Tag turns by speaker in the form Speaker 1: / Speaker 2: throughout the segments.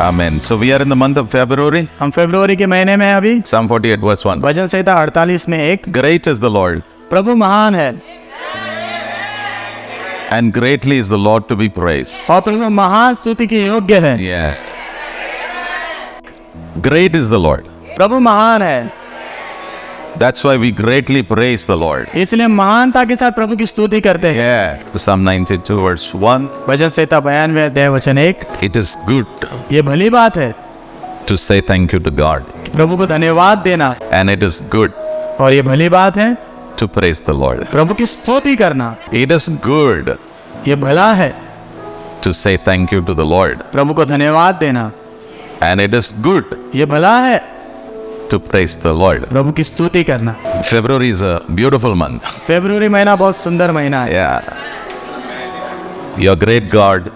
Speaker 1: Amen. So we are in the month of February.
Speaker 2: हम फरवरी के महीने में हैं अभी।
Speaker 1: Psalm 48 verse 1.
Speaker 2: भजन संहिता 48 में 1।
Speaker 1: Great is the Lord,
Speaker 2: प्रभु महान है
Speaker 1: and greatly is the Lord to be praised.
Speaker 2: और प्रभु महान स्तुति के योग्य है।
Speaker 1: Yeah. Great is the Lord.
Speaker 2: प्रभु महान है,
Speaker 1: That's why we greatly praise the Lord.
Speaker 2: इसलिए महानता के साथ प्रभु की स्तुति करते हैं।
Speaker 1: Yeah. Psalm 92 verse 1.
Speaker 2: भजन संहिता 92 अध्याय वचन 1।
Speaker 1: It is good
Speaker 2: ये भली बात है
Speaker 1: to say thank you to God.
Speaker 2: प्रभु को धन्यवाद देना,
Speaker 1: And it is good
Speaker 2: और ये भली बात है
Speaker 1: to praise the Lord.
Speaker 2: प्रभु की स्तुति करना।
Speaker 1: It is good
Speaker 2: ये भला है
Speaker 1: to say thank you to the Lord.
Speaker 2: प्रभु को धन्यवाद देना,
Speaker 1: And it is good
Speaker 2: ये भला है
Speaker 1: to praise the Lord.
Speaker 2: प्रभु की स्तुति करना।
Speaker 1: February is a beautiful month.
Speaker 2: फरवरी महीना बहुत सुंदर महीना है।
Speaker 1: Yeah. Your great God,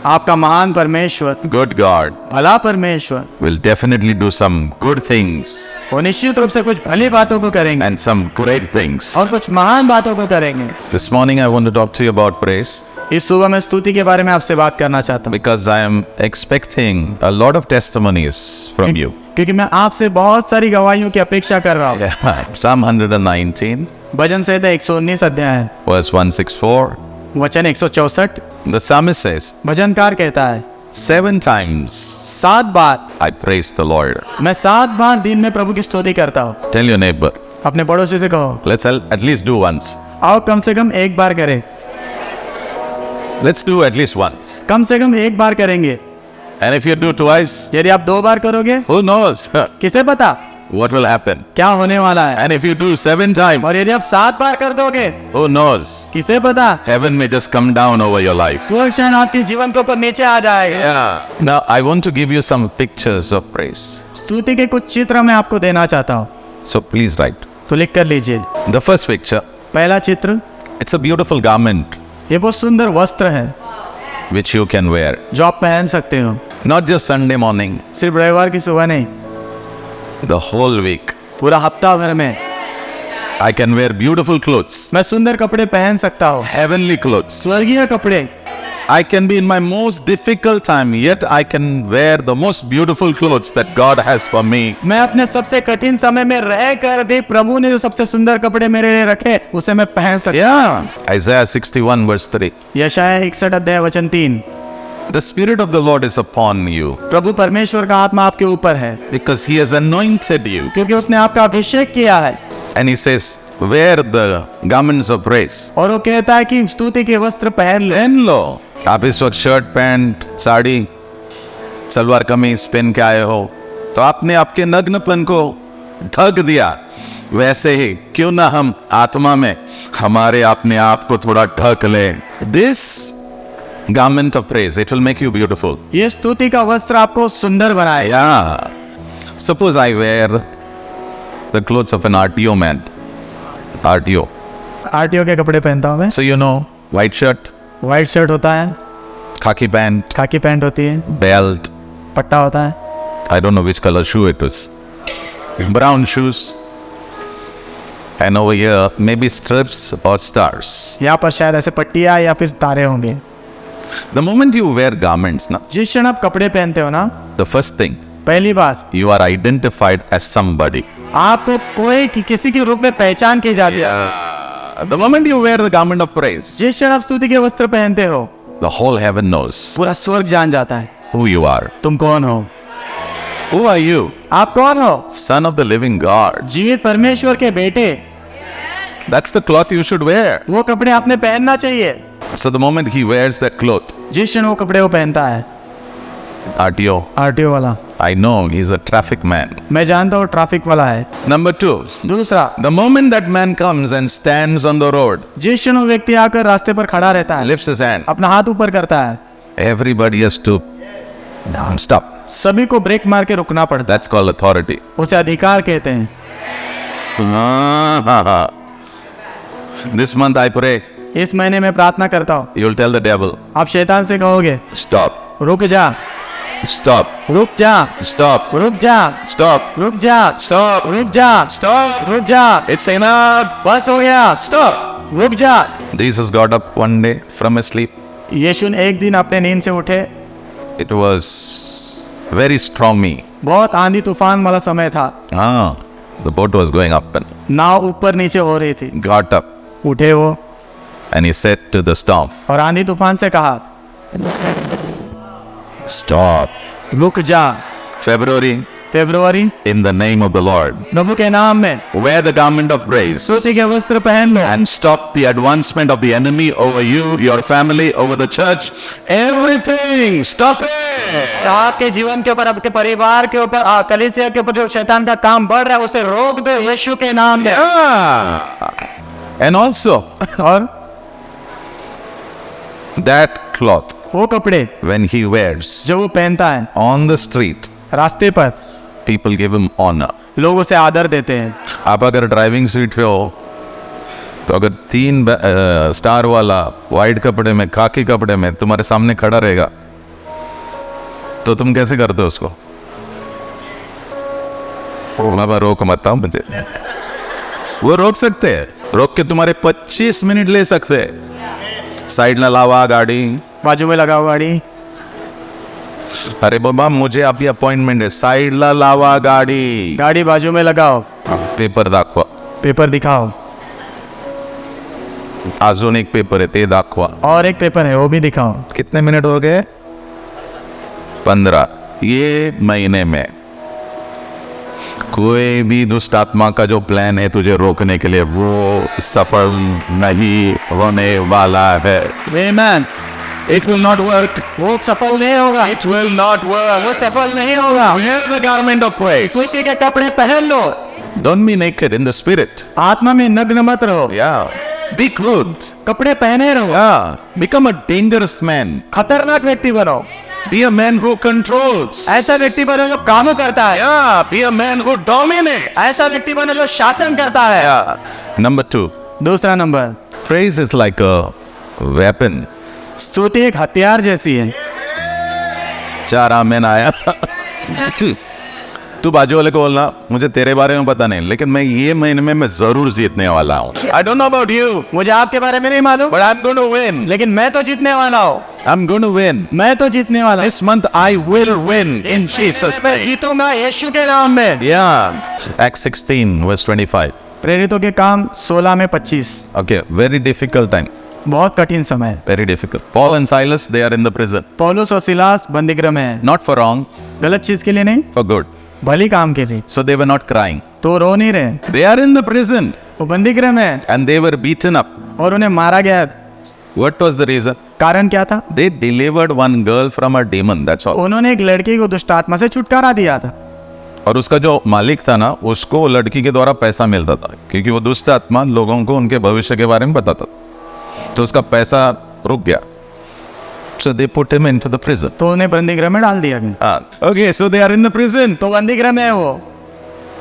Speaker 2: आपका महान परमेश्वर,
Speaker 1: good God,
Speaker 2: भला परमेश्वर
Speaker 1: will definitely do some good things
Speaker 2: वो निश्चित रूप से कुछ भली बातों को करेंगे
Speaker 1: and some great things.
Speaker 2: और कुछ महान बातों को करेंगे।
Speaker 1: This morning I want to talk to you about praise
Speaker 2: इस सुबह मैं स्तुति के बारे में आपसे बात करना चाहता हूँ,
Speaker 1: because I am expecting a lot of testimonies from you.
Speaker 2: क्योंकि मैं आपसे बहुत सारी गवाहियों की अपेक्षा कर रहा हूँ।
Speaker 1: Yeah. Psalm 119
Speaker 2: भजन संहिता 119 अध्याय
Speaker 1: verse 164.
Speaker 2: वचन 164।
Speaker 1: The psalmist says,
Speaker 2: भजनकार कहता है
Speaker 1: 7 times
Speaker 2: 7 bar
Speaker 1: I praise the Lord.
Speaker 2: मैं 7 बार दिन में प्रभु की स्तुति करता हूँ।
Speaker 1: Tell your neighbor,
Speaker 2: अपने पड़ोसी से कहो
Speaker 1: let's at least do once.
Speaker 2: आओ कम से कम एक बार करें,
Speaker 1: Let's do at least once.
Speaker 2: कम से कम एक बार करेंगे।
Speaker 1: And if you do twice,
Speaker 2: यदि आप 2 बार करोगे
Speaker 1: who knows
Speaker 2: किसे पता
Speaker 1: what will happen?
Speaker 2: क्या होने वाला है।
Speaker 1: And if you do 7 times,
Speaker 2: और यदि आप 7 बार कर दोगे
Speaker 1: who knows?
Speaker 2: किसे पता
Speaker 1: Heaven may just come down over your life.
Speaker 2: स्वर्ग शायद आपके जीवन के ऊपर नीचे आ जाएगा।
Speaker 1: Yeah. Now I want to give you some pictures of praise.
Speaker 2: स्तुति के कुछ चित्र मैं आपको देना चाहता हूँ,
Speaker 1: So please write.
Speaker 2: तो लिख कर लीजिए।
Speaker 1: The first picture,
Speaker 2: पहला चित्र,
Speaker 1: it's a beautiful garment
Speaker 2: ये बहुत सुंदर वस्त्र है
Speaker 1: which you can wear.
Speaker 2: जो आप पहन सकते हो,
Speaker 1: Not just Sunday morning,
Speaker 2: सिर्फ रविवार की सुबह नहीं,
Speaker 1: the whole week.
Speaker 2: पूरा हफ्ता भर में
Speaker 1: I can wear beautiful clothes,
Speaker 2: मैं सुंदर कपड़े पहन सकता हूँ,
Speaker 1: heavenly clothes.
Speaker 2: स्वर्गीय कपड़े।
Speaker 1: I can be in my most difficult time, yet I can wear the most beautiful clothes that God has for me.
Speaker 2: मैं अपने सबसे कठिन समय में रह कर भी प्रभु ने जो सबसे सुंदर कपड़े मेरे लिए रखे उसे मैं पहन सकता।
Speaker 1: Yeah. Isaiah 61 verse 3.
Speaker 2: यशायाह 61 अध्याय वचन 3।
Speaker 1: The Spirit of the Lord is upon you
Speaker 2: प्रभु परमेश्वर का आत्मा आपके ऊपर है
Speaker 1: because He has anointed you.
Speaker 2: क्योंकि उसने आपका अभिषेक किया है।
Speaker 1: And He says, wear the garments of praise.
Speaker 2: और वो कहता है कि स्तुति के वस्त्र पहन ले।
Speaker 1: पहन लो। आप इस वक्त शर्ट पैंट साड़ी सलवार कमीज पहन के आए हो तो आपने आपके नग्नपन को ढक दिया, वैसे ही क्यों ना हम आत्मा में हमारे अपने आप को थोड़ा ढक ले। This garment of praise, it will make you beautiful.
Speaker 2: ये स्तुति का वस्त्र आपको सुंदर बनाए।
Speaker 1: Yeah. Suppose I wear the clothes of an RTO man. RTO.
Speaker 2: RTO के कपड़े पहनता हूँ मैं।
Speaker 1: So you know, white shirt,
Speaker 2: white shirt होता है,
Speaker 1: khaki pant,
Speaker 2: खाकी पैंट होती है,
Speaker 1: belt.
Speaker 2: पट्टा होता है,
Speaker 1: I don't know which color shoe it was. Brown shoes. And over here, maybe strips or stars.
Speaker 2: यहाँ पर शायद ऐसे पट्टियाँ या फिर तारे होंगे।
Speaker 1: The moment you wear garments, na,
Speaker 2: जिस क्षण आप कपड़े पहनते हो ना,
Speaker 1: the first thing,
Speaker 2: पहली बात
Speaker 1: you are identified as somebody.
Speaker 2: आपको कोई किसी के रूप में पहचान की जाती है।
Speaker 1: The moment you wear the garment of praise,
Speaker 2: जिस क्षण आप स्तुति के वस्त्र पहनते हो
Speaker 1: the whole heaven knows
Speaker 2: पूरा स्वर्ग जान जाता है
Speaker 1: who you are.
Speaker 2: तुम कौन हो।
Speaker 1: Who are you?
Speaker 2: आप कौन हो?
Speaker 1: Son of the living God.
Speaker 2: जीवित परमेश्वर के बेटे।
Speaker 1: That's the cloth you should wear.
Speaker 2: वो कपड़े आपने पहनना चाहिए।
Speaker 1: So the moment he wears that cloth,
Speaker 2: जिस क्षण वो कपड़े वो पहनता है,
Speaker 1: RTO,
Speaker 2: आरटीओ वाला,
Speaker 1: I know he's a traffic man.
Speaker 2: मैं जानता हूँ ट्रैफिक वाला है।
Speaker 1: Number 2,
Speaker 2: दूसरा,
Speaker 1: the moment that man comes and stands on the road,
Speaker 2: जिस क्षण वो व्यक्ति आकर रास्ते पर खड़ा रहता है,
Speaker 1: lifts his hand,
Speaker 2: अपना हाथ ऊपर करता है,
Speaker 1: everybody has to stop.
Speaker 2: सभी को ब्रेक मार के रुकना पड़ता
Speaker 1: That's called authority.
Speaker 2: है। उसे अधिकार कहते हैं।
Speaker 1: This month I pray,
Speaker 2: इस महीने में प्रार्थना करता हूँ,
Speaker 1: you'll tell the devil,
Speaker 2: आप शैतान से कहोगे
Speaker 1: stop,
Speaker 2: रुक जा,
Speaker 1: stop,
Speaker 2: रुक जा,
Speaker 1: stop,
Speaker 2: रुक जा,
Speaker 1: stop,
Speaker 2: रुक जा,
Speaker 1: stop,
Speaker 2: रुक जा,
Speaker 1: stop.
Speaker 2: रुक जा,
Speaker 1: It's enough.
Speaker 2: बस हो गया,
Speaker 1: Stop.
Speaker 2: रुक जा।
Speaker 1: Jesus got up one day from his sleep.
Speaker 2: यीशु ने एक दिन अपने नींद से उठे,
Speaker 1: It was very stormy.
Speaker 2: बहुत आंधी तूफान वाला समय था।
Speaker 1: The boat was going up and
Speaker 2: नाव ऊपर नीचे हो रही थी।
Speaker 1: got up,
Speaker 2: उठे वो
Speaker 1: and he said to the storm,
Speaker 2: और आंधी तूफान से कहा,
Speaker 1: stop.
Speaker 2: रुक जा।
Speaker 1: February,
Speaker 2: February,
Speaker 1: in the name of the Lord,
Speaker 2: प्रभु के नाम में
Speaker 1: wear the garment of praise
Speaker 2: स्तुति के वस्त्र पहन लो
Speaker 1: and stop the advancement of the enemy over you, your family, over the church. Everything, stop it.
Speaker 2: आपके जीवन के ऊपर, आपके परिवार के ऊपर, कलीसिया के ऊपर जो शैतान का काम बढ़ रहा है उसे रोक दो यीशु के नाम में।
Speaker 1: And also,
Speaker 2: और
Speaker 1: that cloth,
Speaker 2: वो कपड़े
Speaker 1: when he wears
Speaker 2: जो वो पहनता है
Speaker 1: on the street,
Speaker 2: रास्ते पर,
Speaker 1: people give him honor.
Speaker 2: लोग उसे आदर देते हैं।
Speaker 1: आप अगर ड्राइविंग सीट पे हो तो अगर 3 स्टार वाला वाइट कपड़े में, खाकी कपड़े में तुम्हारे सामने खड़ा रहेगा तो तुम कैसे करते हो उसको? बाबा रोक मत आओ मुझे। वो रोक सकते हैं, रोक के तुम्हारे 25 मिनट ले सकते हैं। साइड ना लावा गाड़ी,
Speaker 2: बाजू में लगाओ गाड़ी,
Speaker 1: अरे बाबा मुझे अभी अपॉइंटमेंट है, साइड ला लावा गाड़ी,
Speaker 2: गाड़ी बाजू में लगाओ,
Speaker 1: पेपर दाखवा,
Speaker 2: पेपर दिखाओ,
Speaker 1: अजून एक पेपर है ते दाखवा।
Speaker 2: और एक पेपर है वो भी दिखाओ।
Speaker 1: कितने मिनट हो गए? 15। ये महीने में कोई भी दुष्ट आत्मा का जो प्लान है तुझे रोकने के लिए, वो सफल नहीं होने वाला है।
Speaker 2: आमेन।
Speaker 1: It will not work.
Speaker 2: वो सफल नहीं होगा,
Speaker 1: It will not
Speaker 2: वो
Speaker 1: work.
Speaker 2: सफल नहीं होगा।
Speaker 1: Wear the garment of praise.
Speaker 2: स्तुति के कपड़े पहन लो।
Speaker 1: Don't be naked in the spirit.
Speaker 2: आत्मा में नग्न मत रहो,
Speaker 1: Yeah. Be clothed.
Speaker 2: कपड़े पहने रहो।
Speaker 1: Yeah. Become a dangerous man.
Speaker 2: खतरनाक व्यक्ति बनो,
Speaker 1: Be a man who controls.
Speaker 2: ऐसा व्यक्ति बनो जो काम करता है।
Speaker 1: Yeah. Be a man who dominates.
Speaker 2: ऐसा व्यक्ति बनो जो शासन करता है।
Speaker 1: Yeah. Number 2.
Speaker 2: दूसरा number,
Speaker 1: Praise is like a weapon.
Speaker 2: स्तुति एक हथियार जैसी है।
Speaker 1: 4 आमेन आया। तू बाजू वाले को बोलना मुझे तेरे बारे में पता नहीं, लेकिन मैं ये महीने में मैं जरूर जीतने वाला हूँ। I don't know about you,
Speaker 2: मुझे आपके बारे में नहीं मालूम,
Speaker 1: but I'm going to win.
Speaker 2: लेकिन मैं तो जीतने वाला हूँ।
Speaker 1: I'm going to win.
Speaker 2: मैं तो जीतने वाला हूँ।
Speaker 1: This month I will win in Jesus'
Speaker 2: मैं
Speaker 1: name.
Speaker 2: जीतूंगा यीशु के नाम में।
Speaker 1: Yeah. Acts 16 verse 25.
Speaker 2: प्रेरितों के काम 16 में 25।
Speaker 1: Okay, very difficult time.
Speaker 2: बहुत कठिन समय है।
Speaker 1: Very difficult. Paul and Silas, they are in the prison.
Speaker 2: पौलुस और सिलास बंदीगृह में है,
Speaker 1: Not for wrong,
Speaker 2: गलत चीज के लिए नहीं,
Speaker 1: for good.
Speaker 2: भली काम के लिए।
Speaker 1: So they were not crying.
Speaker 2: तो रो नहीं रहे,
Speaker 1: They are in the prison
Speaker 2: वो बंदीगृह में है
Speaker 1: and they were beaten up.
Speaker 2: और उन्हें मारा गया।
Speaker 1: What was the reason?
Speaker 2: कारण क्या था?
Speaker 1: They delivered one girl from a demon, that's all.
Speaker 2: उन्होंने एक लड़की को दुष्ट आत्मा से छुटकारा दिया था।
Speaker 1: और उसका जो मालिक था ना, उसको लड़की के द्वारा पैसा मिलता था, क्योंकि वो दुष्ट आत्मा लोगों को उनके भविष्य के बारे में बताता था, तो उसका पैसा रुक गया। So they put him into the prison.
Speaker 2: तो उन्हें बंदीगृह में डाल दिया गया।
Speaker 1: Okay, so they are in the prison.
Speaker 2: तो बंदीगृह में है वो,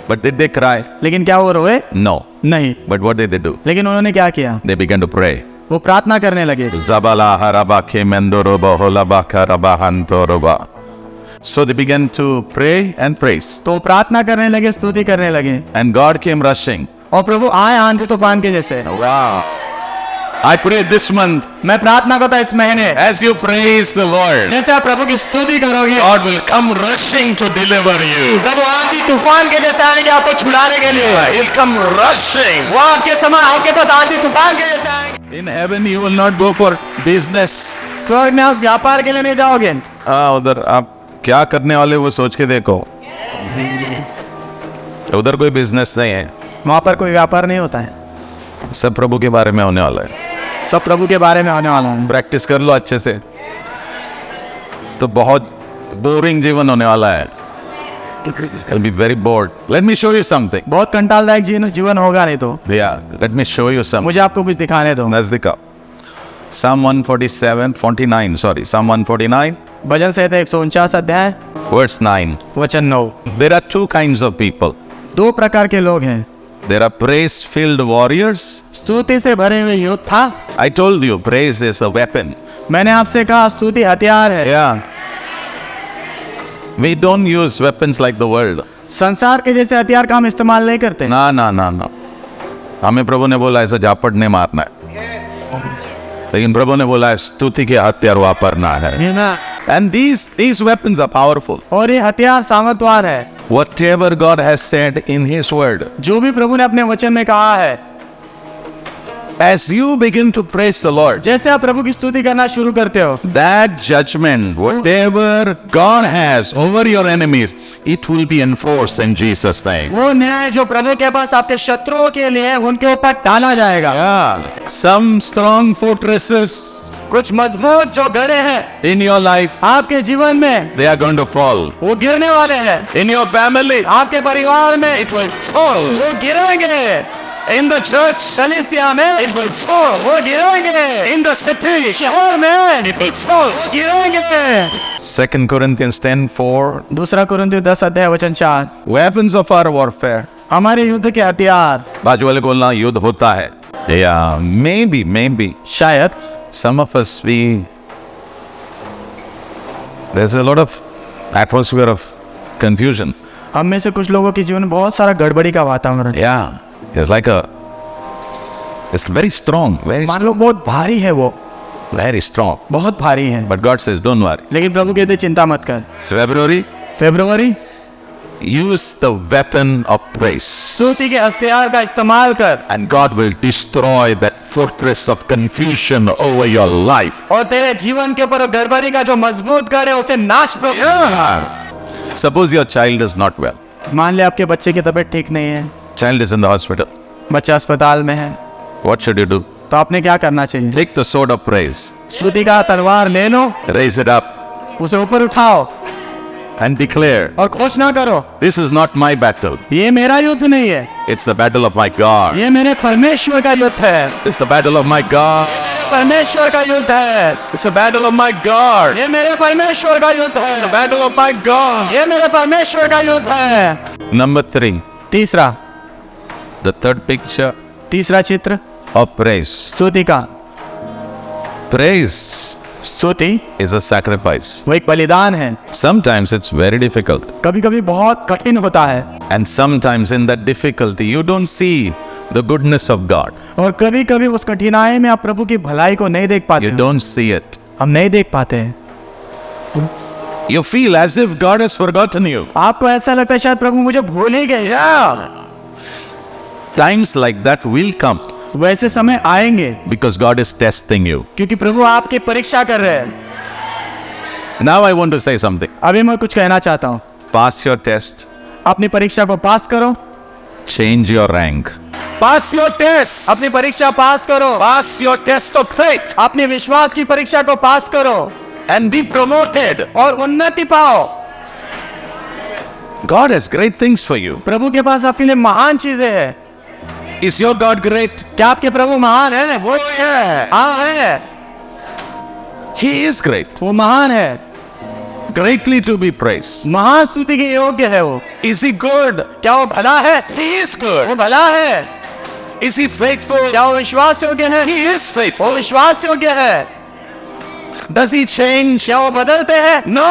Speaker 1: But did they cry?
Speaker 2: लेकिन क्या वो रोए?
Speaker 1: No.
Speaker 2: नहीं।
Speaker 1: But what did they do?
Speaker 2: लेकिन उन्होंने क्या किया?
Speaker 1: They began to pray.
Speaker 2: वो प्रार्थना करने लगे।
Speaker 1: Zabala haraba kemendoroba holaba karaba hantoroba. So they began to pray and praise.
Speaker 2: तो प्रार्थना करने लगे, स्तुति करने लगे,
Speaker 1: And God came rushing.
Speaker 2: और प्रभु आए आंधी तूफान के जैसे।
Speaker 1: Wow. I pray this month,
Speaker 2: मैं प्रार्थना करता इस महीने,
Speaker 1: as you praise the Lord,
Speaker 2: जैसे आप प्रभु की स्तुति करोगे,
Speaker 1: God will come rushing to deliver you.
Speaker 2: प्रभु आंधी तूफान के जैसे आएंगे आपको छुड़ाने के लिए।
Speaker 1: He'll come rushing.
Speaker 2: वो आपके समय आपके पास आंधी तूफान के जैसे आएंगे।
Speaker 1: In heaven you will not go for business.
Speaker 2: स्वर्ग में आप व्यापार के लिए नहीं जाओगे।
Speaker 1: उधर आप क्या करने वाले वो सोच के देखो, उधर कोई बिजनेस नहीं है,
Speaker 2: वहाँ पर कोई व्यापार नहीं होता है,
Speaker 1: सब प्रभु के बारे में होने वाला है।
Speaker 2: सब प्रभु के बारे में होने वाला है।
Speaker 1: प्रैक्टिस कर लो अच्छे से, तो बहुत बोरिंग जीवन होने वाला है। I'll be very bored. Let me show you something.
Speaker 2: बहुत कंटालदायक जीवन होगा नहीं तो।
Speaker 1: Yeah, let me show you something.
Speaker 2: मुझे आपको कुछ दिखाने दो।
Speaker 1: नजदीक आओ। Psalm 149,
Speaker 2: भजन संहिता 149 अध्याय
Speaker 1: verse 9.
Speaker 2: वचन 9।
Speaker 1: There are 2 kinds of people.
Speaker 2: 2 प्रकार के लोग हैं।
Speaker 1: There are praise-filled warriors.
Speaker 2: स्तुति से भरे हुए योद्धा।
Speaker 1: I told you, praise is a weapon.
Speaker 2: मैंने आपसे कहा स्तुति हथियार है।
Speaker 1: Yeah. We don't use weapons like the world.
Speaker 2: संसार के जैसे हथियार का हम इस्तेमाल नहीं करते।
Speaker 1: ना ना ना ना, हमें प्रभु ने बोला ऐसा झापड़ नहीं मारना है, लेकिन प्रभु ने बोला है स्तुति के हथियार वापरना है। And these weapons are powerful.
Speaker 2: और ये हथियार सामर्थवान है।
Speaker 1: Whatever God has said in His Word,
Speaker 2: जो भी प्रभु ने अपने वचन में कहा है,
Speaker 1: as you begin to praise the Lord,
Speaker 2: जैसे आप प्रभु की स्तुति करना शुरू करते हो,
Speaker 1: that judgment, whatever God has over your enemies, it will be enforced in Jesus' name.
Speaker 2: वो न्याय जो प्रभु के पास आपके शत्रुओं के लिए है, उनके ऊपर डाला जाएगा।
Speaker 1: Yeah. Some strong fortresses
Speaker 2: कुछ मजबूत जो गढ़े हैं
Speaker 1: in your life,
Speaker 2: आपके जीवन में,
Speaker 1: they are going to fall.
Speaker 2: वो गिरने वाले हैं।
Speaker 1: In your family,
Speaker 2: आपके परिवार में
Speaker 1: it will fall.
Speaker 2: वो गिरेंगे।
Speaker 1: In the church,
Speaker 2: कलीसिया में
Speaker 1: it will fall.
Speaker 2: वो गिरेंगे।
Speaker 1: In the city,
Speaker 2: शहर में
Speaker 1: it will fall.
Speaker 2: वो गिरेंगे।
Speaker 1: 2 Corinthians 10:4.
Speaker 2: दूसरा कुरिन्थियों 10 अध्याय वचन 4।
Speaker 1: Weapons of our warfare.
Speaker 2: हमारे युद्ध के हथियार,
Speaker 1: बाजू वाले को बोलना युद्ध होता है। Yeah, maybe.
Speaker 2: शायद
Speaker 1: Some of us, there's a lot of atmosphere of confusion.
Speaker 2: हम में से कुछ लोगों के जीवन में बहुत सारा गड़बड़ी का वातावरण है।
Speaker 1: Yeah, it's very strong,
Speaker 2: मान लो बहुत भारी है, वो
Speaker 1: very strong.
Speaker 2: बहुत भारी है।
Speaker 1: But God says, don't worry.
Speaker 2: लेकिन प्रभु कहते चिंता मत कर।
Speaker 1: February,
Speaker 2: February,
Speaker 1: use the weapon of praise.
Speaker 2: स्तुति के हथियार का इस्तेमाल कर,
Speaker 1: And God will destroy that fortress of confusion over your life.
Speaker 2: और तेरे जीवन के ऊपर गड़बड़ी का जो मजबूत गढ़ है उसे नाश प्रभु।
Speaker 1: Yeah. Suppose your child is not well.
Speaker 2: मान ले आपके बच्चे की तबीयत ठीक नहीं है,
Speaker 1: Child is in the hospital.
Speaker 2: बच्चा अस्पताल में है,
Speaker 1: What should you do?
Speaker 2: तो आपने क्या करना चाहिए?
Speaker 1: Take the sword of praise.
Speaker 2: स्तुति का तलवार ले लो,
Speaker 1: Raise it up
Speaker 2: उसे ऊपर उठाओ
Speaker 1: and declare,
Speaker 2: और घोषणा करो,
Speaker 1: this is not my battle.
Speaker 2: ये मेरा युद्ध नहीं है,
Speaker 1: It's the battle of my God.
Speaker 2: ये मेरे परमेश्वर का युद्ध है।
Speaker 1: It's the battle of my God.
Speaker 2: परमेश्वर का युद्ध है,
Speaker 1: It's the battle of my God.
Speaker 2: ये मेरे परमेश्वर का युद्ध है।
Speaker 1: The battle of my God.
Speaker 2: ये मेरे परमेश्वर का युद्ध है।
Speaker 1: Number 3,
Speaker 2: तीसरा,
Speaker 1: the third picture
Speaker 2: तीसरा चित्र
Speaker 1: of praise.
Speaker 2: स्तुति का।
Speaker 1: Praise
Speaker 2: स्तुति
Speaker 1: is a sacrifice.
Speaker 2: वो एक बलिदान है।
Speaker 1: Sometimes it's very difficult.
Speaker 2: कभी कभी बहुत कठिन होता है,
Speaker 1: And sometimes in that difficulty, you don't see the goodness of God.
Speaker 2: और कभी कभी उस कठिनाई में आप प्रभु की भलाई को नहीं देख पाते
Speaker 1: You
Speaker 2: हैं।
Speaker 1: don't see it.
Speaker 2: हम नहीं देख पाते हैं।
Speaker 1: You feel as if God has forgotten you.
Speaker 2: आपको ऐसा लगता है शायद प्रभु मुझे भूल ही गए।
Speaker 1: Times like that will come
Speaker 2: वैसे समय आएंगे
Speaker 1: because God is testing you.
Speaker 2: क्योंकि प्रभु आपकी परीक्षा कर रहे हैं।
Speaker 1: Now I want to say something.
Speaker 2: अभी मैं कुछ कहना चाहता हूँ।
Speaker 1: Pass your test.
Speaker 2: अपनी परीक्षा को पास करो,
Speaker 1: Change your rank. Pass your test.
Speaker 2: अपनी परीक्षा पास करो,
Speaker 1: Pass your test of faith
Speaker 2: अपने विश्वास की परीक्षा को पास करो
Speaker 1: and be promoted.
Speaker 2: और उन्नति पाओ।
Speaker 1: God has great things for you.
Speaker 2: प्रभु के पास आपके लिए महान चीजें हैं।
Speaker 1: Is your God great?
Speaker 2: क्या आपके प्रभु महान है? वो
Speaker 1: Yeah.
Speaker 2: हाँ है,
Speaker 1: He is great.
Speaker 2: वो महान है,
Speaker 1: Greatly to be praised.
Speaker 2: महान स्तुति के योग्य है। वो
Speaker 1: Is He good?
Speaker 2: क्या वो भला है?
Speaker 1: He is good.
Speaker 2: वो भला है।
Speaker 1: Is He faithful?
Speaker 2: क्या वो विश्वास योग्य है?
Speaker 1: He is faithful.
Speaker 2: वो विश्वास योग्य है।
Speaker 1: Does He change?
Speaker 2: क्या वो बदलते हैं?
Speaker 1: No.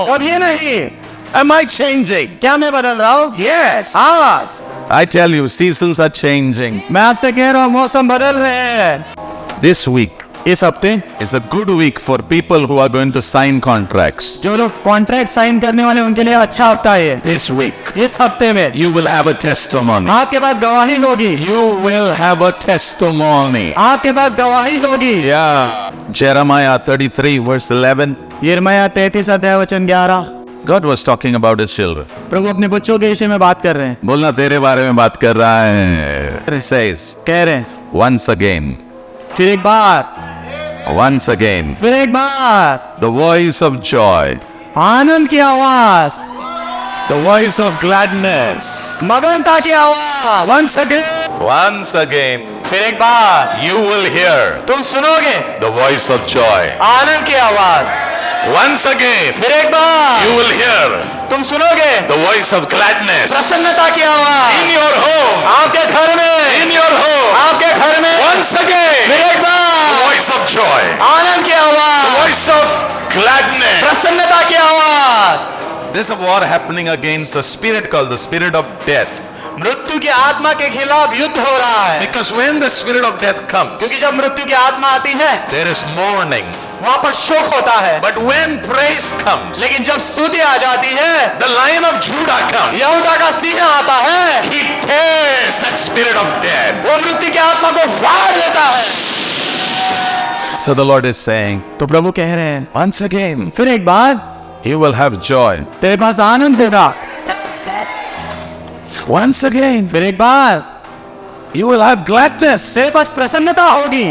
Speaker 2: कभी नहीं।
Speaker 1: Am I changing?
Speaker 2: क्या मैं बदल रहा हूँ?
Speaker 1: Yes.
Speaker 2: हाँ,
Speaker 1: I tell you, seasons are changing.
Speaker 2: मैं आपसे कह रहा हूँ मौसम बदल रहे हैं।
Speaker 1: This week
Speaker 2: इस हफ्ते
Speaker 1: is a good week for people who are going to sign contracts.
Speaker 2: जो लोग कॉन्ट्रैक्ट साइन करने वाले उनके लिए अच्छा हफ्ता है।
Speaker 1: This week,
Speaker 2: इस हफ्ते में
Speaker 1: you will have a testimony.
Speaker 2: आपके पास गवाही होगी।
Speaker 1: You will have a testimony.
Speaker 2: आपके पास गवाही होगी।
Speaker 1: Yeah. Jeremiah 33 verse 11.
Speaker 2: यिर्मयाह 33 अध्याय वचन 11।
Speaker 1: God was talking about His children.
Speaker 2: प्रभु अपने बच्चों के विषय में बात कर रहे हैं।
Speaker 1: बोलना तेरे बारे में बात कर रहा है. He says,
Speaker 2: कह रहे हैं
Speaker 1: once again,
Speaker 2: फिर एक बार,
Speaker 1: once again,
Speaker 2: फिर एक बार,
Speaker 1: the voice of joy,
Speaker 2: आनंद की आवाज,
Speaker 1: the voice of gladness.
Speaker 2: मगनता की आवाज,
Speaker 1: Once again,
Speaker 2: फिर एक बार
Speaker 1: you will hear
Speaker 2: तुम सुनोगे
Speaker 1: the voice of joy.
Speaker 2: आनंद की आवाज।
Speaker 1: Once again,
Speaker 2: फिर एक बार
Speaker 1: you will hear
Speaker 2: तुम सुनोगे
Speaker 1: the voice of gladness.
Speaker 2: प्रसन्नता की आवाज
Speaker 1: In your home,
Speaker 2: आपके घर में,
Speaker 1: in your home.
Speaker 2: आपके घर में।
Speaker 1: Once
Speaker 2: फिर
Speaker 1: again,
Speaker 2: एक
Speaker 1: the
Speaker 2: bar
Speaker 1: voice of joy,
Speaker 2: आनंद की
Speaker 1: the
Speaker 2: आवाज,
Speaker 1: voice of gladness.
Speaker 2: प्रसन्नता की आवाज।
Speaker 1: There's a war happening against a spirit called the spirit of death.
Speaker 2: मृत्यु की आत्मा के खिलाफ युद्ध हो रहा है,
Speaker 1: Because when the spirit of death comes,
Speaker 2: क्योंकि जब मृत्यु की आत्मा आती है
Speaker 1: there is mourning,
Speaker 2: वहाँ पर शोक होता है।
Speaker 1: But when praise comes,
Speaker 2: लेकिन जब स्तुति आ जाती है,
Speaker 1: the Lion of Judah comes.
Speaker 2: यहूदा का सिंह आता है,
Speaker 1: He tears that spirit of death.
Speaker 2: वो मृत्यु की आत्मा को फाड़ देता है।
Speaker 1: So the Lord is saying,
Speaker 2: तो प्रभु कह रहे हैं,
Speaker 1: once again,
Speaker 2: फिर एक बार
Speaker 1: you will have joy.
Speaker 2: तेरे पास आनंद होगा।
Speaker 1: Once again,
Speaker 2: फिर एक बार
Speaker 1: you will have gladness.
Speaker 2: तेरे पास प्रसन्नता होगी।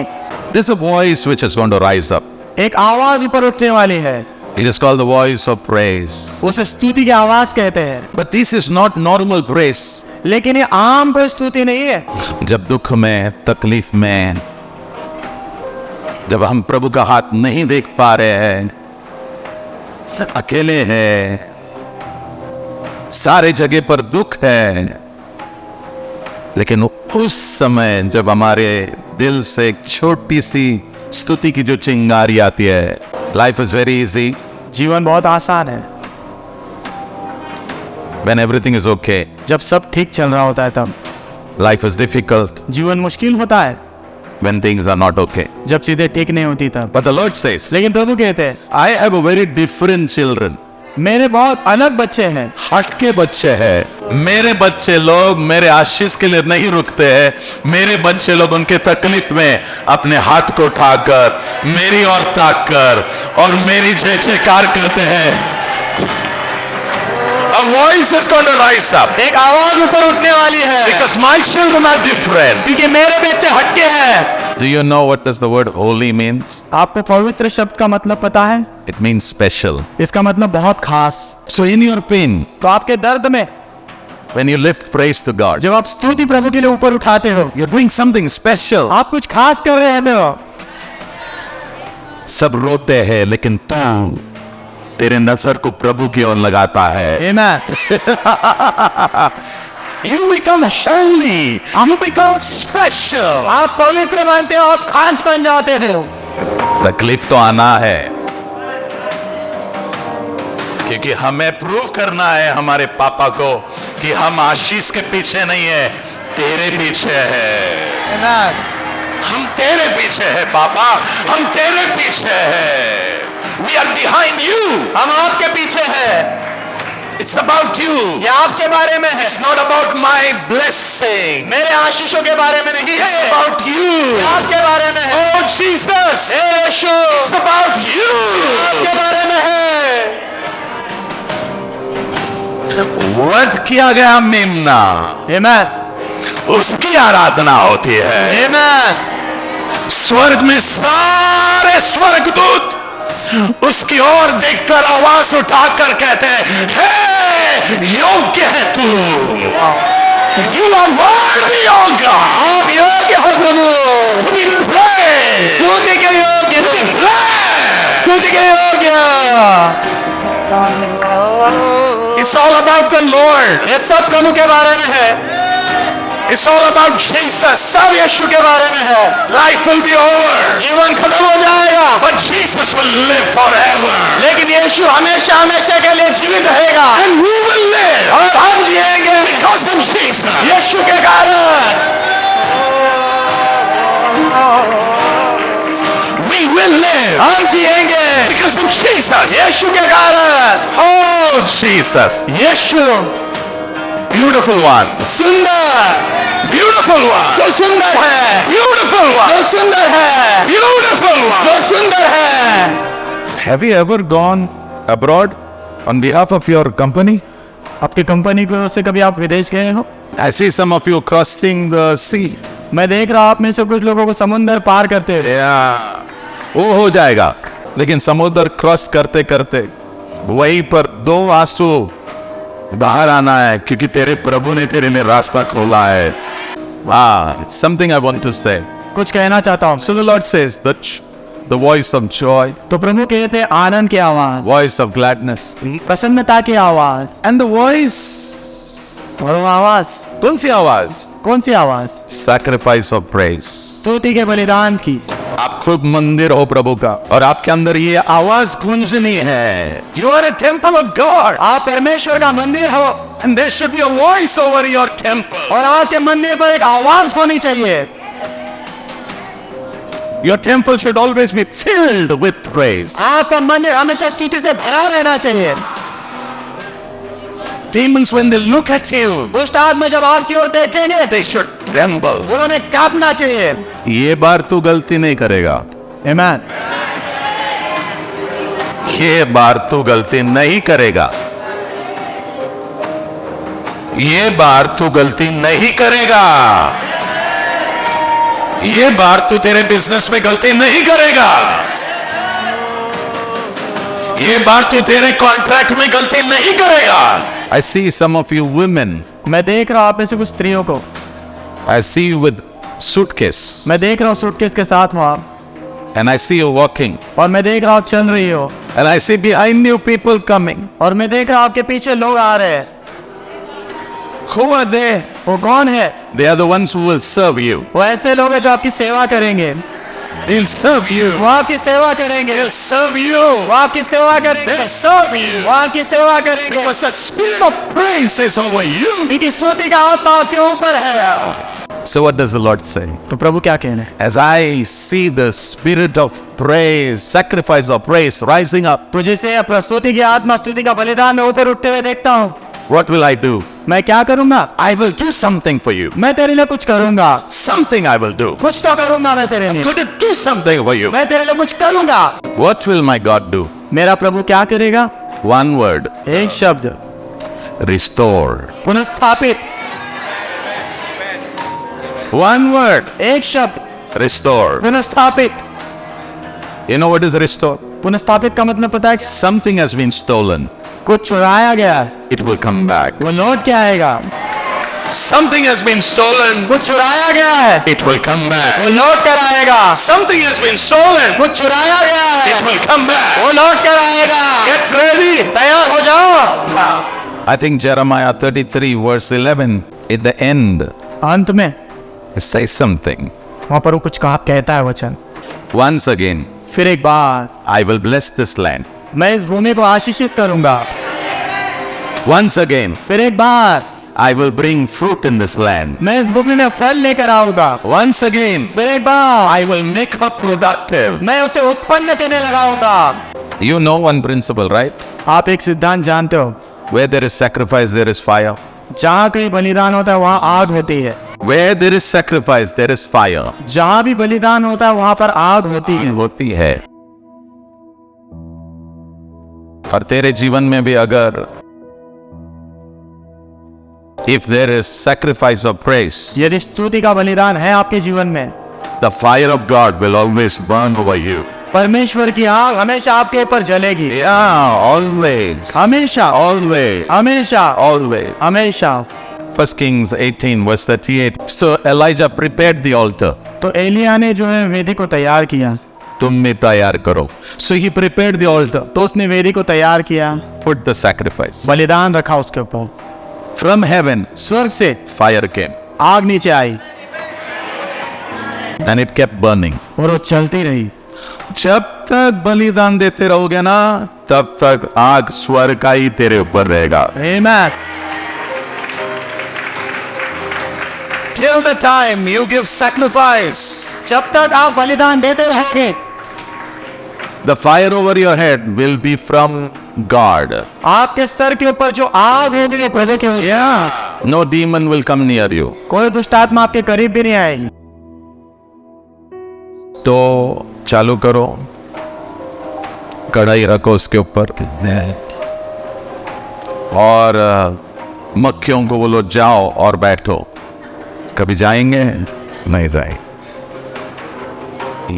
Speaker 1: There's a voice which is going to rise up.
Speaker 2: एक आवाज ऊपर उठने वाली है,
Speaker 1: It is called the voice of praise.
Speaker 2: उसे स्तुति की आवाज कहते हैं।
Speaker 1: But this is not normal praise.
Speaker 2: लेकिन ये आम कोई स्तुति नहीं है।
Speaker 1: जब दुख में, तकलीफ में, जब हम प्रभु का हाथ नहीं देख पा रहे हैं, अकेले हैं, सारे जगह पर दुख है, लेकिन उस समय जब हमारे दिल से एक छोटी सी स्तुति की जो चिंगारी आती है, लाइफ इज वेरी इजी।
Speaker 2: जीवन बहुत आसान है।
Speaker 1: व्हेन एवरीथिंग इज ओके,
Speaker 2: जब सब ठीक चल रहा होता है तब
Speaker 1: लाइफ इज डिफिकल्ट।
Speaker 2: जीवन मुश्किल होता है।
Speaker 1: When things are not okay,
Speaker 2: जब चीजें ठीक नहीं होती तब।
Speaker 1: बट द लॉर्ड सेज,
Speaker 2: लेकिन प्रभु कहते हैं,
Speaker 1: I have a very different children.
Speaker 2: मेरे बहुत अलग बच्चे हैं,
Speaker 1: हटके बच्चे हैं। मेरे बच्चे लोग मेरे आशीष के लिए नहीं रुकते हैं। मेरे बच्चे लोग उनके तकलीफ में अपने हाथ को उठाकर मेरी ओर ताक कर और मेरी जय जयकार करते हैं। A voice is going to rise up
Speaker 2: एक आवाज ऊपर उठने वाली है,
Speaker 1: because my children are different.
Speaker 2: क्योंकि मेरे बच्चे हटके हैं।
Speaker 1: Do you know what does the word holy means?
Speaker 2: आपको पवित्र शब्द का मतलब पता है?
Speaker 1: It means special.
Speaker 2: इसका मतलब बहुत खास।
Speaker 1: So in your pain,
Speaker 2: तो आपके दर्द में
Speaker 1: when you lift praise to God,
Speaker 2: जब आप स्तुति प्रभु के लिए ऊपर उठाते हो,
Speaker 1: you're doing something special.
Speaker 2: आप कुछ खास कर रहे हो।
Speaker 1: सब रोते हैं लेकिन तू तेरे नजर को प्रभु की ओर लगाता है।
Speaker 2: Amen.
Speaker 1: You become holy. You become special.
Speaker 2: आप पवित्र बनते हो, आप खास बन जाते हो।
Speaker 1: तकलीफ तो आना है, क्योंकि हमें प्रूव करना है हमारे पापा को कि हम आशीष के पीछे नहीं है, तेरे पीछे है।
Speaker 2: Amen.
Speaker 1: हम तेरे पीछे है पापा, हम तेरे पीछे है। We are behind you.
Speaker 2: हम आपके पीछे हैं।
Speaker 1: It's about you.
Speaker 2: ये आपके बारे में है,
Speaker 1: It's not about my blessing.
Speaker 2: मेरे आशीषों के बारे में नहीं
Speaker 1: It's
Speaker 2: है,
Speaker 1: about you.
Speaker 2: ये आपके बारे में है।
Speaker 1: Oh Jesus.
Speaker 2: Hey Yeshu,
Speaker 1: It's about you.
Speaker 2: आपके बारे में है।
Speaker 1: वध किया गया मेमना,
Speaker 2: Amen.
Speaker 1: उसकी आराधना होती है।
Speaker 2: Amen.
Speaker 1: स्वर्ग में सारे स्वर्गदूत उसकी ओर देखकर आवाज उठाकर कहते हैं, हे योग्य है तू। You are worthy, O God.
Speaker 2: आप योग्य हो प्रभु,
Speaker 1: To be praised.
Speaker 2: स्तुति के योग्य,
Speaker 1: Blessed.
Speaker 2: स्तुति के योग्य।
Speaker 1: It's all about the Lord.
Speaker 2: ये सब प्रभु के बारे में है,
Speaker 1: It's all about Jesus.
Speaker 2: सब यीशु के बारे में है।
Speaker 1: Life will be over,
Speaker 2: जीवन खत्म हो जाएगा,
Speaker 1: but Jesus will live forever.
Speaker 2: लेकिन यीशु हमेशा हमेशा के लिए जीवित रहेगा।
Speaker 1: And we will live
Speaker 2: और हम जिएंगे
Speaker 1: because of Jesus.
Speaker 2: यीशु के कारण।
Speaker 1: We will live
Speaker 2: हम जिएंगे
Speaker 1: because of Jesus.
Speaker 2: यीशु के कारण।
Speaker 1: Oh, Jesus.
Speaker 2: यीशु
Speaker 1: Beautiful one.
Speaker 2: सुंदर,
Speaker 1: Beautiful one.
Speaker 2: जो सुंदर है,
Speaker 1: Beautiful one.
Speaker 2: जो सुंदर है,
Speaker 1: Beautiful one.
Speaker 2: जो सुंदर है।
Speaker 1: Have you ever gone abroad on behalf of your company?
Speaker 2: आपकी कंपनी की ओर से कभी आप विदेश गए हो?
Speaker 1: I see some of you crossing the sea.
Speaker 2: मैं देख रहा हूं आप में से कुछ लोगों को समुद्र पार करते हुए।
Speaker 1: Yeah. वो हो जाएगा, लेकिन समुद्र क्रॉस करते करते वहीं पर दो आंसू बाहर आना है, क्योंकि तेरे प्रभु ने तेरे लिए रास्ता खोला है। वाह, something I want to say.
Speaker 2: कुछ कहना चाहता हूँ।
Speaker 1: So the Lord says that the voice of joy,
Speaker 2: तो प्रभु कहते हैं आनंद की आवाज,
Speaker 1: voice of gladness,
Speaker 2: प्रसन्नता की आवाज।
Speaker 1: and the voice,
Speaker 2: और वो आवाज
Speaker 1: कौन सी आवाज?
Speaker 2: कौन सी आवाज?
Speaker 1: Sacrifice of praise.
Speaker 2: स्तुति के बलिदान की।
Speaker 1: आप खुद मंदिर हो प्रभु का, और आपके अंदर ये आवाज गूंजनी है। You are a temple of God.
Speaker 2: आप परमेश्वर का मंदिर हो,
Speaker 1: And there should be a voice over your temple.
Speaker 2: और आपके मंदिर पर एक आवाज होनी चाहिए।
Speaker 1: Your temple should always be filled with praise.
Speaker 2: आपका मंदिर हमेशा स्तुति से भरा रहना चाहिए।
Speaker 1: Demons, when they look at you,
Speaker 2: दुष्ट आत्मा जब आपकी ओर देखेंगे
Speaker 1: they should tremble.
Speaker 2: उन्होंने कांपना चाहिए।
Speaker 1: ये बार तू गलती नहीं करेगा।
Speaker 2: आमीन।
Speaker 1: ये बार तू गलती नहीं करेगा। ये बार तू गलती नहीं करेगा। ये बार तू तेरे बिजनेस में गलती नहीं करेगा। ये बार तू तेरे कॉन्ट्रैक्ट में गलती नहीं करेगा। I see some of you women.
Speaker 2: मैं देख रहा हूं आप में से कुछ स्त्रियों को।
Speaker 1: I see you with suitcase.
Speaker 2: मैं देख रहा हूँ सूटकेस के साथ हो आप,
Speaker 1: And I see you walking.
Speaker 2: और मैं देख रहा हूँ आप चल रही हो,
Speaker 1: And I see behind you people coming.
Speaker 2: और मैं देख रहा हूँ आपके पीछे लोग आ रहे हैं।
Speaker 1: Who are they?
Speaker 2: वो कौन है?
Speaker 1: They are the ones who will serve you.
Speaker 2: वो ऐसे लोग हैं जो आपकी सेवा करेंगे।
Speaker 1: They'll serve you.
Speaker 2: वो आपकी सेवा करेंगे।
Speaker 1: They'll serve you.
Speaker 2: वो आपकी सेवा करेंगे।
Speaker 1: They'll serve you.
Speaker 2: वो आपकी सेवा करेंगे।
Speaker 1: Because the spirit of praise is over you.
Speaker 2: इनकी स्तुति का आत्मा आपके ऊपर है।
Speaker 1: So what does the Lord say?
Speaker 2: तो प्रभु क्या कह रहे हैं?
Speaker 1: As I see the spirit of praise, sacrifice of praise rising up,
Speaker 2: तो जैसे प्रस्तुति की आत्मा स्तुति का बलिदान में ऊपर उठते हुए देखता हूँ,
Speaker 1: what will I do?
Speaker 2: मैं क्या करूंगा?
Speaker 1: I will do something for you.
Speaker 2: मैं तेरे लिए कुछ करूंगा।
Speaker 1: Something I will do.
Speaker 2: कुछ तो करूंगा मैं तेरे लिए।
Speaker 1: Could it do something for you?
Speaker 2: मैं तेरे लिए कुछ करूंगा।
Speaker 1: What will my God do?
Speaker 2: मेरा प्रभु क्या करेगा?
Speaker 1: One word.
Speaker 2: एक शब्द,
Speaker 1: Restore.
Speaker 2: पुनर्स्थापित।
Speaker 1: One word.
Speaker 2: एक शब्द,
Speaker 1: Restore.
Speaker 2: पुनर्स्थापित।
Speaker 1: You know what is restore?
Speaker 2: पुनर्स्थापित का मतलब पता है?
Speaker 1: Something has been stolen.
Speaker 2: कुछ चुराया गया,
Speaker 1: It will come back.
Speaker 2: वो लौट के आएगा।
Speaker 1: Something has been stolen.
Speaker 2: कुछ चुराया गया है,
Speaker 1: It will come back.
Speaker 2: वो लौट कर आएगा।
Speaker 1: Something has been stolen.
Speaker 2: कुछ चुराया गया है,
Speaker 1: It will come back.
Speaker 2: वो लौट कर आएगा।
Speaker 1: Get ready.
Speaker 2: तैयार हो जाओ।
Speaker 1: I think Jeremiah 33 verse 11 at the end
Speaker 2: अंत में
Speaker 1: it says something.
Speaker 2: वहाँ पर वो कुछ कहता है वचन।
Speaker 1: Once again,
Speaker 2: फिर एक बार
Speaker 1: I will bless this land.
Speaker 2: मैं इस भूमि को आशीषित करूंगा।
Speaker 1: Once again,
Speaker 2: फिर एक बार
Speaker 1: I will bring fruit in this land.
Speaker 2: मैं इस भूमि में फल लेकर आऊंगा।
Speaker 1: Once again,
Speaker 2: फिर एक बार
Speaker 1: I will make her productive.
Speaker 2: मैं उसे उत्पन्न करने लगाऊंगा।
Speaker 1: You know one principle, right?
Speaker 2: आप एक सिद्धांत जानते हो,
Speaker 1: Where there is sacrifice, there is fire.
Speaker 2: जहाँ कहीं बलिदान होता है वहाँ आग होती है।
Speaker 1: Where there is sacrifice, there is fire.
Speaker 2: जहाँ भी बलिदान होता है वहाँ पर आग होती है।
Speaker 1: होती है। और तेरे जीवन में भी अगर if there is sacrifice of praise,
Speaker 2: यदि स्तुति का बलिदान है आपके जीवन में,
Speaker 1: the fire of God will always burn over you.
Speaker 2: परमेश्वर की आग हमेशा आपके ऊपर जलेगी।
Speaker 1: Yeah, always.
Speaker 2: हमेशा,
Speaker 1: Always.
Speaker 2: हमेशा,
Speaker 1: Always.
Speaker 2: हमेशा।
Speaker 1: 1 Kings 18 verse 38. So Elijah prepared the altar.
Speaker 2: तो एलिया ने जो है वेदी को तैयार किया।
Speaker 1: तुम भी तैयार करो. So he prepared the altar.
Speaker 2: तो उसने वेदी को तैयार किया,
Speaker 1: Put the sacrifice.
Speaker 2: बलिदान रखा उसके ऊपर।
Speaker 1: From heaven,
Speaker 2: स्वर्ग से
Speaker 1: fire came.
Speaker 2: आग नीचे आई
Speaker 1: And it kept burning.
Speaker 2: और वो चलती रही।
Speaker 1: जब तक बलिदान देते रहोगे ना, तब तक आग स्वर्ग का ही तेरे ऊपर रहेगा.
Speaker 2: आमीन।
Speaker 1: Till the time you give sacrifice,
Speaker 2: जब तक आप बलिदान देते रहेंगे,
Speaker 1: the fire over your head will be from God.
Speaker 2: आपके सर के ऊपर जो आग होगी प्रभु के होगी।
Speaker 1: No demon will come near you.
Speaker 2: कोई दुष्ट आत्मा आपके करीब भी नहीं आएगी।
Speaker 1: तो चालू करो, कढ़ाई रखो उसके ऊपर और मक्खियों को बोलो जाओ और बैठो. कभी जाएंगे? नहीं जाएंगे.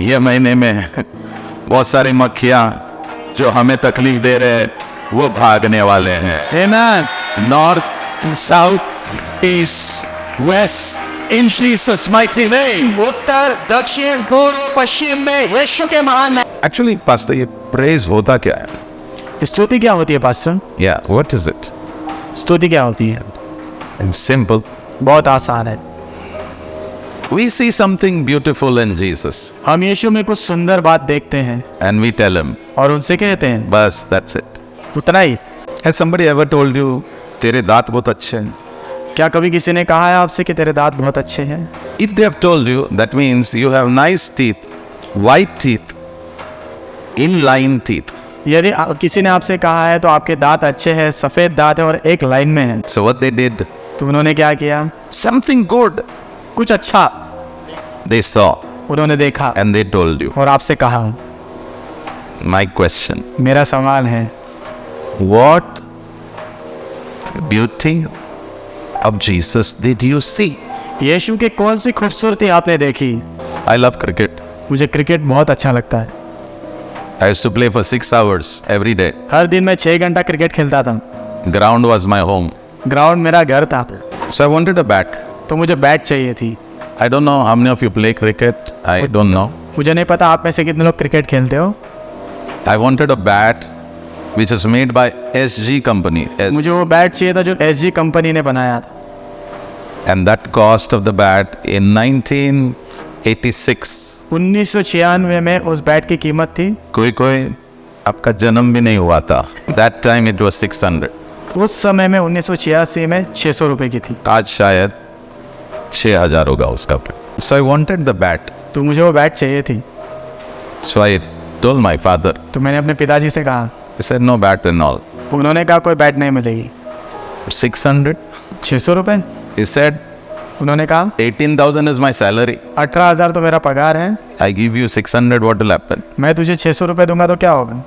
Speaker 1: ये महीने में बहुत सारी मक्खियां जो हमें तकलीफ दे रहे हैं वो भागने वाले हैं.
Speaker 2: आमीन।
Speaker 1: North, south, east, west, in Jesus mighty name.
Speaker 2: उत्तर, दक्षिण, पूर्व, पश्चिम में यीशु के महान नाम।
Speaker 1: एक्चुअली पास्टर, ये प्रेज होता क्या है?
Speaker 2: स्तुति क्या होती है पास्टर?
Speaker 1: या व्हाट इज इट?
Speaker 2: स्तुति क्या होती है?
Speaker 1: सिंपल.
Speaker 2: बहुत आसान है।
Speaker 1: We see something beautiful in Jesus
Speaker 2: हम यीशु में कुछ सुंदर बात देखते हैं
Speaker 1: and we tell him,
Speaker 2: और उनसे कहते हैं,
Speaker 1: बस that's it.
Speaker 2: उतना ही।
Speaker 1: Has somebody ever told you, तेरे दांत बहुत अच्छे हैं?
Speaker 2: क्या कभी किसी ने कहा है आपसे कि तेरे दांत बहुत अच्छे हैं?
Speaker 1: If they have told you, that means you have nice teeth white teeth, in-line teeth.
Speaker 2: यदि किसी ने आपसे कहा है तो आपके दांत अच्छे हैं, सफेद दांत है और एक लाइन में है,
Speaker 1: So what they did,
Speaker 2: तो उन्होंने क्या किया?
Speaker 1: something good
Speaker 2: कुछ अच्छा
Speaker 1: they saw
Speaker 2: उन्होंने देखा
Speaker 1: and they told you.
Speaker 2: और आपसे कहा।
Speaker 1: My question,
Speaker 2: मेरा सवाल है,
Speaker 1: what beauty of Jesus did you see?
Speaker 2: यीशु की कौन सी खूबसूरती आपने देखी?
Speaker 1: I love cricket.
Speaker 2: मुझे क्रिकेट बहुत अच्छा लगता है।
Speaker 1: I used to play for 6 hours every day.
Speaker 2: हर दिन मैं 6 घंटा क्रिकेट खेलता था।
Speaker 1: Ground was my home.
Speaker 2: Ground मेरा घर था।
Speaker 1: So I wanted a bat.
Speaker 2: तो मुझे बैट चाहिए थी।
Speaker 1: I don't know how many of you play cricket. I don't know.
Speaker 2: मुझे नहीं पता आप में से कितने लोग क्रिकेट खेलते हो।
Speaker 1: I wanted a bat which is made by SG company.
Speaker 2: मुझे वो बैट चाहिए था जो SG कंपनी ने बनाया था।
Speaker 1: And that cost of the bat in 1986.
Speaker 2: 1996 में उस बैट की कीमत थी,
Speaker 1: कोई आपका जन्म भी नहीं हुआ था। That time it was 600.
Speaker 2: उस समय में 1986 में 600 रुपए की थी।
Speaker 1: आज शायद 6000 होगा उसका। So I wanted the bat.
Speaker 2: तो मुझे वो बैट चाहिए थी।
Speaker 1: So I told my father.
Speaker 2: तो मैंने अपने पिताजी से कहा।
Speaker 1: He said no bat and all.
Speaker 2: उन्होंने कहा कोई बैट नहीं मिलेगी।
Speaker 1: 600.
Speaker 2: 600 रुपए?
Speaker 1: He said
Speaker 2: उन्होंने कहा
Speaker 1: 18,000 is my salary.
Speaker 2: 18,000 तो मेरा पगार है,
Speaker 1: I give you 600. What will happen?
Speaker 2: मैं तुझे 600 रुपए दूंगा तो क्या होगा?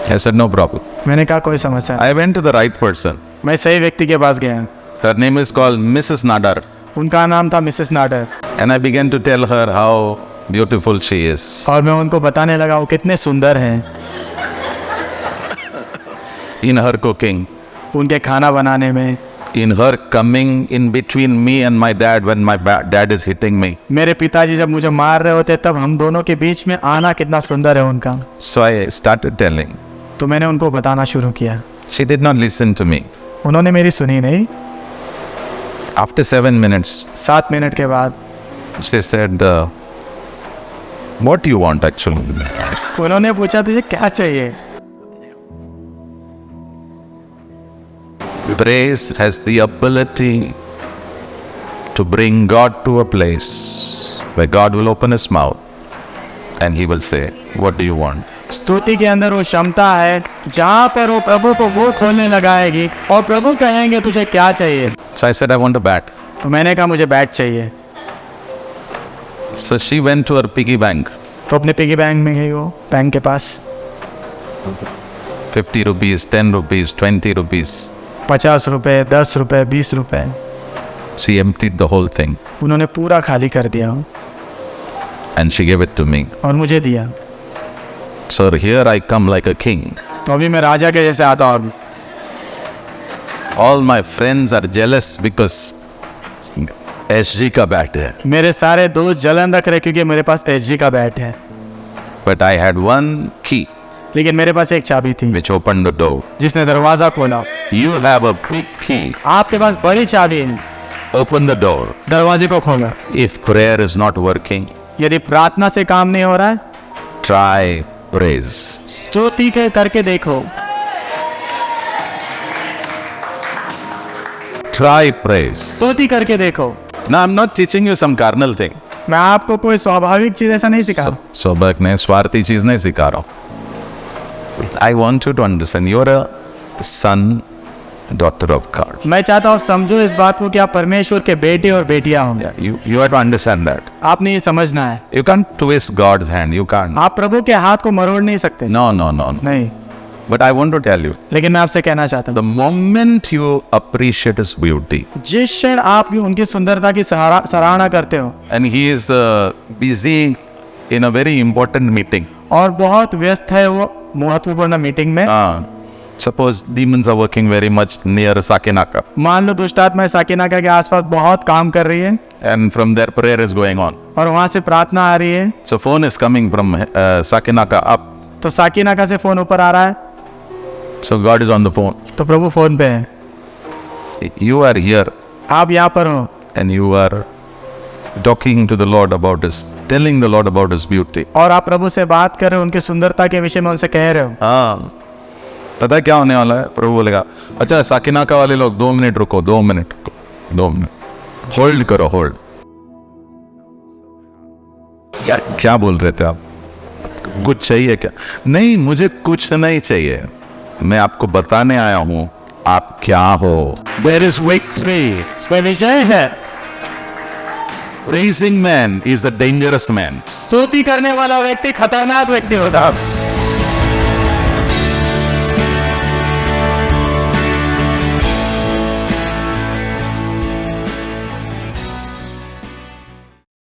Speaker 1: I said no problem.
Speaker 2: मैंने कहा कोई समस्या नहीं।
Speaker 1: I went to the right person.
Speaker 2: मैं सही व्यक्ति के पास गया।
Speaker 1: Her name is called Mrs. Nadar.
Speaker 2: उनका नाम था Mrs Nadar.
Speaker 1: And I began to tell her how beautiful she is.
Speaker 2: और मैं उनको बताने लगा वो कितने सुंदर हैं,
Speaker 1: In her cooking,
Speaker 2: उनके खाना बनाने में,
Speaker 1: in her coming in between me and my dad when my dad is hitting me.
Speaker 2: मेरे पिताजी जब मुझे मार रहे होते तब हम दोनों के बीच में आना कितना सुंदर है उनका।
Speaker 1: So I started telling.
Speaker 2: तो मैंने उनको बताना शुरू किया।
Speaker 1: She did not listen to me.
Speaker 2: उन्होंने मेरी सुनी नहीं।
Speaker 1: After 7 minutes,
Speaker 2: 7 मिनट के बाद
Speaker 1: she said, what do you want actually?
Speaker 2: उन्होंने पूछा तुझे क्या चाहिए?
Speaker 1: Praise has the ability to bring God to a place where God will open his mouth and he will say, what do you want?
Speaker 2: स्तुति के अंदर वो क्षमता है जहाँ पर वो प्रभु को मुंह खोलने लगाएगी और प्रभु कहेंगे तुझे क्या चाहिए।
Speaker 1: So I said, I want a bat.
Speaker 2: तो मैंने कहा मुझे बैट चाहिए।
Speaker 1: So she went to her piggy bank.
Speaker 2: तो अपने पिगी बैंक में गई, वो बैंक के पास
Speaker 1: 50 rupees, 10 rupees, 20 rupees.
Speaker 2: 50 रुपए, 10 रुपए, 20 रुपए,
Speaker 1: She emptied the whole thing
Speaker 2: उन्होंने पूरा खाली कर दिया
Speaker 1: and she gave it to me.
Speaker 2: और मुझे दिया।
Speaker 1: So here I come like a king.
Speaker 2: तो अभी मैं राजा के जैसे आता हूँ।
Speaker 1: All my friends are jealous because SG का बैट है.
Speaker 2: मेरे सारे दोस्त जलन रख रहे क्योंकि मेरे पास SG का बैट है,
Speaker 1: But I had one key
Speaker 2: लेकिन मेरे पास एक चाबी थी
Speaker 1: which opened the door.
Speaker 2: जिसने दरवाजा खोला।
Speaker 1: You have a big key.
Speaker 2: आपके पास बड़ी चाबी है,
Speaker 1: Open the door.
Speaker 2: दरवाजे को खोला।
Speaker 1: If prayer is not working,
Speaker 2: यदि प्रार्थना से काम नहीं हो रहा है,
Speaker 1: try praise.
Speaker 2: स्तुति के करके देखो।
Speaker 1: Try praise.
Speaker 2: स्तुति करके देखो।
Speaker 1: Now I'm not teaching you some carnal thing.
Speaker 2: मैं आपको कोई स्वाभाविक चीज ऐसा नहीं सिखा रहा।
Speaker 1: स्वाभाविक नहीं, स्वार्थी चीज नहीं सिखा रहा हूँ. I want you to understand. You're a son, daughter of God.
Speaker 2: मैं चाहता हूँ आप समझो इस बात को कि आप परमेश्वर के बेटे और बेटियां होंगे।
Speaker 1: Yeah, you have to understand that.
Speaker 2: आपने ये समझना है।
Speaker 1: You can't twist God's hand. You can't.
Speaker 2: आप प्रभु के हाथ को मरोड़ नहीं सकते।
Speaker 1: No, no, no, no.
Speaker 2: नहीं,
Speaker 1: But I want to tell you,
Speaker 2: लेकिन मैं आपसे कहना चाहता हूँ
Speaker 1: the moment you appreciate His beauty,
Speaker 2: जिस क्षण आप उनकी सुंदरता की सराहना करते हो
Speaker 1: and He is busy in a very important meeting.
Speaker 2: और बहुत व्यस्त है वो महत्वपूर्ण मीटिंग में,
Speaker 1: Suppose demons are working very much near Sakinaka,
Speaker 2: मान लो दुष्ट आत्मा साकिनाका के आसपास बहुत काम कर रही है
Speaker 1: and from there prayer is going on.
Speaker 2: और वहां से प्रार्थना आ रही है।
Speaker 1: So phone is coming from Sakinaka up.
Speaker 2: तो साकिनाका से फोन ऊपर आ रहा है,
Speaker 1: So God is on the phone.
Speaker 2: तो प्रभु फोन पे है।
Speaker 1: You are here
Speaker 2: आप यहाँ पर हो
Speaker 1: and you are talking to the Lord about His, telling the Lord about His beauty.
Speaker 2: और आप प्रभु से बात कर रहे हो, उनकी सुंदरता के विषय में उनसे कह रहे हो।
Speaker 1: हाँ, पता है क्या होने वाला है? प्रभु बोलेगा, अच्छा साकिनाका वाले लोग 2 मिनट रुको, 2 मिनट रुको, 2 मिनट होल्ड करो, होल्ड. क्या बोल रहे थे आप? कुछ चाहिए क्या? नहीं, मुझे कुछ नहीं चाहिए। मैं आपको बताने आया हूं आप क्या हो। There is victory.
Speaker 2: इसमें विजय है।
Speaker 1: Praising man is a dangerous man.
Speaker 2: स्तुति करने वाला व्यक्ति खतरनाक व्यक्ति होता है।